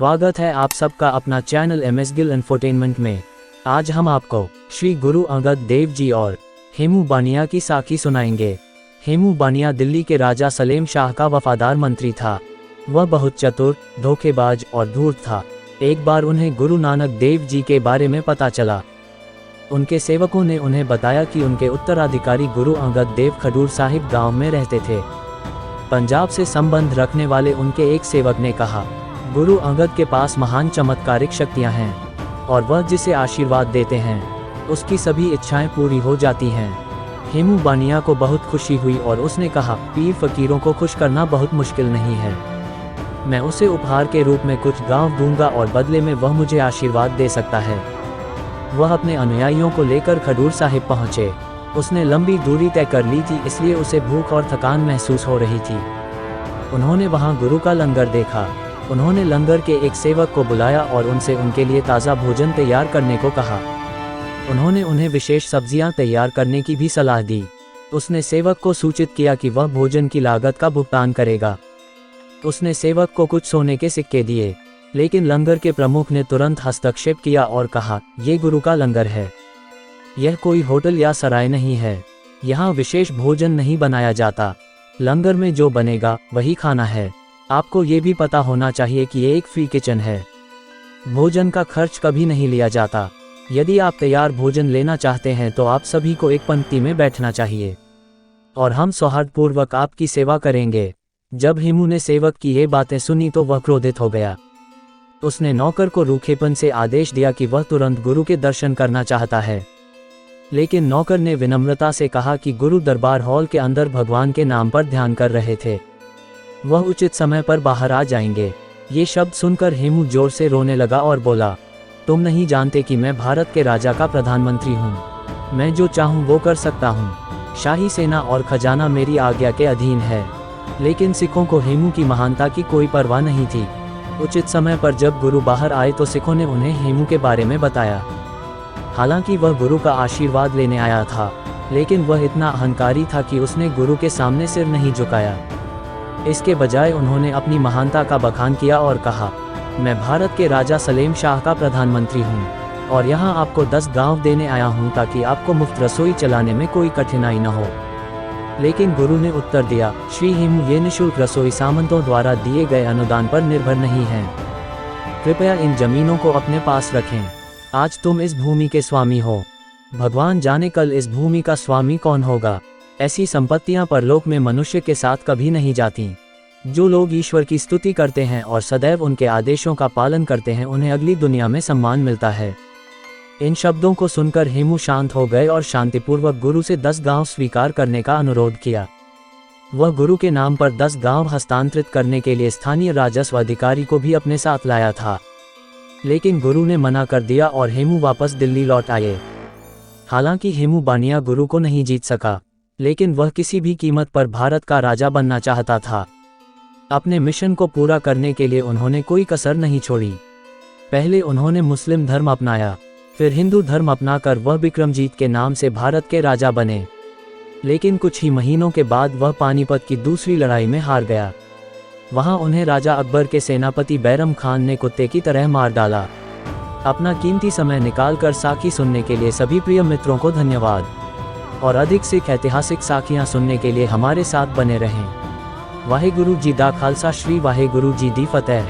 स्वागत है आप सबका अपना चैनल MS गिल इंफोटेनमेंट में। आज हम आपको श्री गुरु अंगद देव जी और हेमू बानिया की साखी सुनाएंगे। हेमू बानिया दिल्ली के राजा सलेम शाह का वफादार मंत्री था। वह बहुत चतुर, धोखेबाज और धूर्त था। एक बार उन्हें गुरु नानक देव जी के बारे में पता चला। उनके सेवकों ने उन्हें बताया कि उनके उत्तराधिकारी गुरु अंगद देव खडूर साहिब गांव में रहते थे। पंजाब से संबंध रखने वाले उनके एक सेवक ने कहा, गुरु अंगद के पास महान चमत्कारिक शक्तियां हैं और वह जिसे आशीर्वाद देते हैं उसकी सभी इच्छाएं पूरी हो जाती हैं। हेमू बानिया को बहुत खुशी हुई और उसने कहा, पीर फकीरों को खुश करना बहुत मुश्किल नहीं है। मैं उसे उपहार के रूप में कुछ गांव दूंगा और बदले में वह मुझे आशीर्वाद दे सकता है। वह अपने अनुयायियों को लेकर खडूर साहिब पहुंचे। उसने लंबी दूरी तय कर ली थी, इसलिए उसे भूख और थकान महसूस हो रही थी। उन्होंने वहां गुरु का लंगर देखा। उन्होंने लंगर के एक सेवक को बुलाया और उनसे उनके लिए ताज़ा भोजन तैयार करने को कहा। उन्होंने उन्हें विशेष सब्जियां तैयार करने की भी सलाह दी। उसने सेवक को सूचित किया कि वह भोजन की लागत का भुगतान करेगा। उसने सेवक को कुछ सोने के सिक्के दिए, लेकिन लंगर के प्रमुख ने तुरंत हस्तक्षेप किया और कहा, ये गुरु का लंगर है, यह कोई होटल या सराय नहीं है। यहाँ विशेष भोजन नहीं बनाया जाता। लंगर में जो बनेगा वही खाना है। आपको ये भी पता होना चाहिए कि ये एक फ्री किचन है। भोजन का खर्च कभी नहीं लिया जाता। यदि आप तैयार भोजन लेना चाहते हैं तो आप सभी को एक पंक्ति में बैठना चाहिए और हम सौहार्दपूर्वक आपकी सेवा करेंगे। जब हेमू ने सेवक की ये बातें सुनी तो वह क्रोधित हो गया। उसने नौकर को रूखेपन से आदेश दिया कि वह तुरंत गुरु के दर्शन करना चाहता है। लेकिन नौकर ने विनम्रता से कहा कि गुरु दरबार हॉल के अंदर भगवान के नाम पर ध्यान कर रहे थे, वह उचित समय पर बाहर आ जाएंगे। ये शब्द सुनकर हेमू जोर से रोने लगा और बोला, तुम नहीं जानते कि मैं भारत के राजा का प्रधानमंत्री हूँ। मैं जो चाहूँ वो कर सकता हूँ। शाही सेना और खजाना मेरी आज्ञा के अधीन है। लेकिन सिखों को हेमू की महानता की कोई परवाह नहीं थी। उचित समय पर जब गुरु बाहर आए तो सिखों ने उन्हें हेमू के बारे में बताया। हालांकि वह गुरु का आशीर्वाद लेने आया था, लेकिन वह इतना अहंकारी था कि उसने गुरु के सामने सिर नहीं झुकाया। इसके बजाय उन्होंने अपनी महानता का बखान किया और कहा, मैं भारत के राजा सलेम शाह का प्रधानमंत्री हूँ और यहाँ आपको 10 गांव देने आया हूँ ताकि आपको मुफ्त रसोई चलाने में कोई कठिनाई न हो। लेकिन गुरु ने उत्तर दिया, श्री हेमू, ये निःशुल्क रसोई सामंतों द्वारा दिए गए अनुदान पर निर्भर नहीं है। कृपया इन जमीनों को अपने पास रखें। आज तुम इस भूमि के स्वामी हो। भगवान जाने कल इस भूमि का स्वामी कौन होगा। ऐसी संपत्तियां परलोक में मनुष्य के साथ कभी नहीं जाती। जो लोग ईश्वर की स्तुति करते हैं और सदैव उनके आदेशों का पालन करते हैं उन्हें अगली दुनिया में सम्मान मिलता है। इन शब्दों को सुनकर हेमू शांत हो गए और शांतिपूर्वक गुरु से 10 गांव स्वीकार करने का अनुरोध किया। वह गुरु के नाम पर 10 गांव हस्तांतरित करने के लिए स्थानीय राजस्व अधिकारी को भी अपने साथ लाया था, लेकिन गुरु ने मना कर दिया और हेमू वापस दिल्ली लौट आए। हालांकि हेमू बानिया गुरु को नहीं जीत सका, लेकिन वह किसी भी कीमत पर भारत का राजा बनना चाहता था। अपने मिशन को पूरा करने के लिए उन्होंने कोई कसर नहीं छोड़ी। पहले उन्होंने मुस्लिम धर्म अपनाया, फिर हिंदू धर्म अपनाकर वह विक्रमजीत के नाम से भारत के राजा बने। लेकिन कुछ ही महीनों के बाद वह पानीपत की दूसरी लड़ाई में हार गया। वहां उन्हें राजा अकबर के सेनापति बैरम खान ने कुत्ते की तरह मार डाला। अपना कीमती समय निकालकर साखी सुनने के लिए सभी प्रिय मित्रों को धन्यवाद और अधिक सिख ऐतिहासिक साखियां सुनने के लिए हमारे साथ बने रहें। वाहेगुरु जी दा खालसा, श्री वाहेगुरु जी दी फतेह।